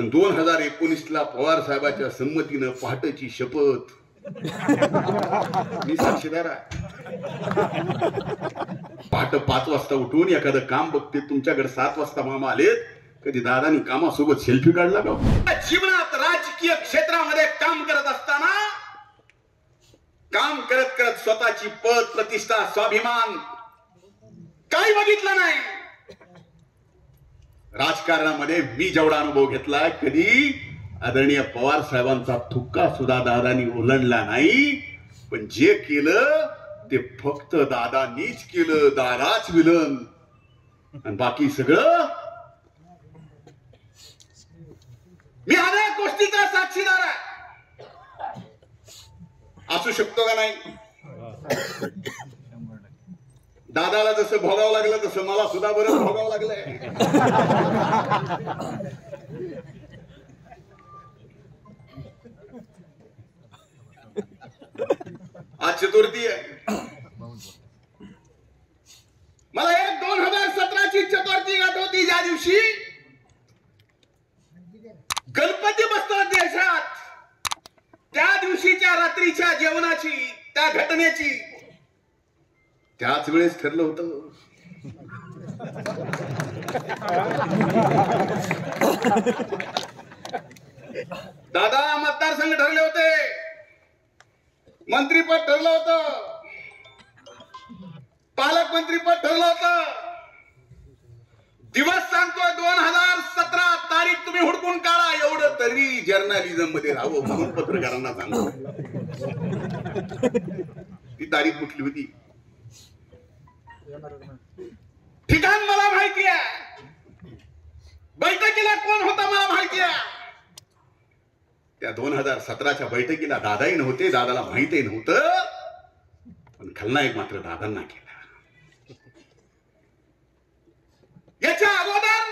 2019 ला पवार साहेबांच्या संमतीनं पहाटेची शपथ मी साक्षीदार आहे. पहाटे 5 वाजता उठून एखादं काम बघते. तुमच्याकडे 7 वाजता मामा आलेत. कधी दादानी कामासोबत सेल्फी काढला का? जीवनात राजकीय क्षेत्रामध्ये काम करत असताना काम करत करत स्वतःची पद प्रतिष्ठा स्वाभिमान काही बघितलं नाही. राजकारणामध्ये मी जेवढा अनुभव घेतला कधी आदरणीय पवार साहेबांचा थुक्का सुद्धा दादानी ओलांडला नाही. पण जे केलं ते फक्त दादानीच केलं. दादाच विलन आणि बाकी सगळं मी अनेक गोष्टीचा साक्षीदार आहे. असू शकतो का नाही? दादाला जसं भोगावं लागलं तसं मला सुद्धा बरं भोगावं लागलंय. आज चतुर्थी आहे. मला 2017 ची चतुर्थी आठवती, ज्या दिवशी गणपती बसतात देशात. त्या दिवशीच्या रात्रीच्या जेवणाची, त्या घटनेची त्याच वेळेस ठरलं होतं. दादा मतदारसंघ ठरले होते, मंत्रीपद ठरलं होतं, पालकमंत्रीपद ठरलं होतं. दिवस सांगतोय 2017 तारीख तुम्ही हुडकून काढा. एवढं तरी जर्नलिझम मध्ये राहावं म्हणून पत्रकारांना सांगतो. ती तारीख कुठली होती? ठिकाण मला माहिती आहे, बैठकीला कोण होता मला माहिती आहे. त्या 2017च्या बैठकीला दादाही नव्हते, दादाला माहितही नव्हतं. पण खलनायक मात्र दादांना केला. याच्या अगोदर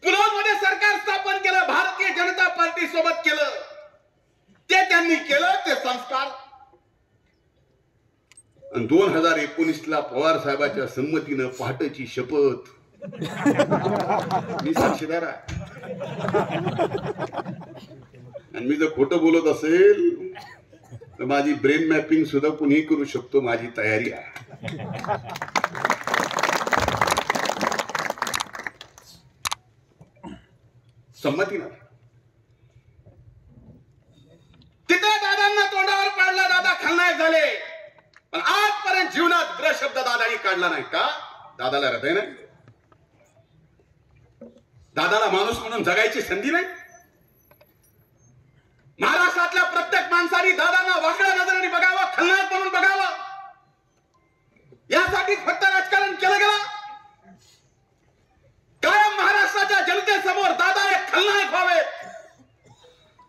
पुलावमध्ये सरकार स्थापन केलं, भारतीय जनता पार्टी सोबत केलं. ते त्यांनी केलं, ते संस्कार. 2019 ला पवार साहेबांच्या संमतीनं पहाटेची शपथ मी साक्षीदार आहे. आणि मी जर खोटं बोलत असेल तर माझी ब्रेन मॅपिंग सुद्धा कुणी करू शकतो. माझी तयारी आहे. संमती ना तिथे दादांना तोंडावर पाडला. दादा खलनायक झाले. पण आजपर्यंत जीवनात ग्र शब्द दादानी काढला नाही का? दादाला हृदय नाही? दादाला माणूस म्हणून जगायची संधी नाही? महाराष्ट्रातल्या प्रत्येक माणसाने दादांना वाकड्या नजरेने बघावं, खलनायक म्हणून बघावं. यासाठी फक्त राजकारण केलं गेलं. कायम महाराष्ट्राच्या जनतेसमोर दादा एक खलनायक व्हावे.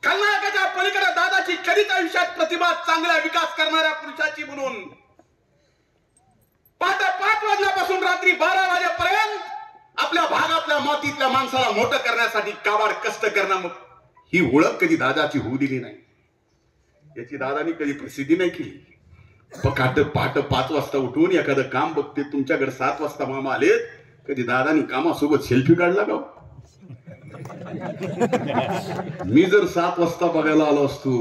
खलनायकाच्या पलीकडे दादाची कधीच आयुष्यात प्रतिभा, चांगला विकास करणाऱ्या पुरुषाची म्हणून पहाटे 5 वाजल्यापासून रात्री 12 वाजेपर्यंत आपल्या भागातल्या मातीतल्या माणसाला मोठं करण्यासाठी काबाड कष्ट करणं, मग ही ओळख कधी दादाची होऊ दिली नाही. याची दादानी कधी प्रसिद्धी नाही केली. पहाटे 5 वाजता उठून एखादं काम बघते. तुमच्याकडे 7 वाजता मामा आलेत. कधी दादानी कामासोबत सेल्फी काढला का? मी जर 7 वाजता बघायला आलो असतो.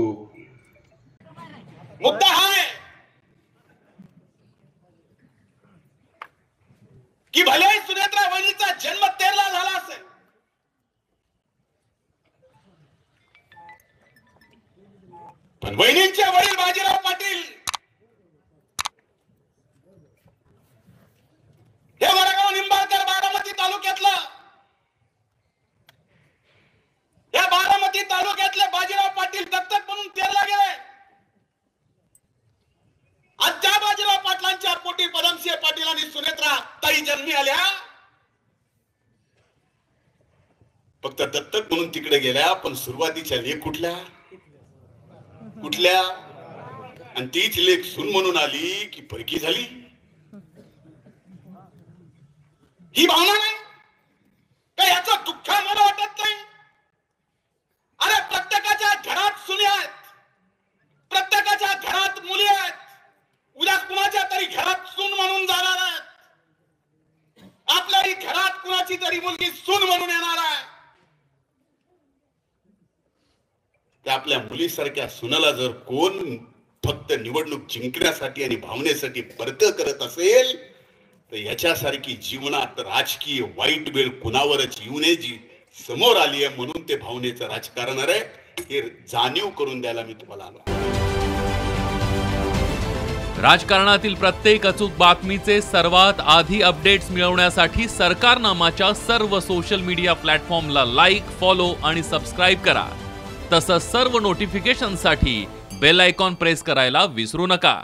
मुद्दा हा आहे की भले सुनेत्रा वहिनीचा जन्म 13 झाला असेल, पण वहिनींचे वडील बाजीराव पाटील हे वडगाव निंबाळकर बारामती तालुक्यातलं, या बारामती तालुक्यातले बाजीराव पाटील दत्तक म्हणून पेरला गेले. आज त्या बाजीराव पाटलांच्या पोटी पदमसिंह पाटील आणि सुनेत्रा ताई जन्मी आल्या. फक्त दत्तक म्हणून तिकडे गेल्या, पण सुरुवातीच्या लेख कुठल्या आणि तीच लेख सून म्हणून आली की परकी झाली. ही भावना नाही का? याचं दुःख मला वाटत नाही. अरे प्रत्येकाच्या घरात सुनी आहेत, प्रत्येकाच्या घरात मुली आहेत. उद्या कुणाच्या तरी घरात सून म्हणून जाणार आहेत. आपल्याही घरात कुणाची तरी मुलगी सून म्हणून येणार आहे. त्या आपल्या मुलीसारख्या सुनाला जर कोण फक्त निवडणूक जिंकण्यासाठी आणि भावनेसाठी परक करत असेल तर याच्यासारखी जीवनात राजकीय वाईट वेळ कुणावरच येऊ नये जी समोर आली आहे म्हणून ते भावनेचं राजकारण आहे हे जाणीव करून द्यायला मी तुम्हाला आलो. राजकारणातील प्रत्येक अचूक बातमीचे सर्वात आधी अपडेट्स मिळवण्यासाठी सरकारनामाच्या सर्व सोशल मीडिया प्लॅटफॉर्मला लाईक, फॉलो आणि सबस्क्राईब करा. तसंच सर्व नोटिफिकेशनसाठी बेल आयकॉन प्रेस करायला विसरू नका.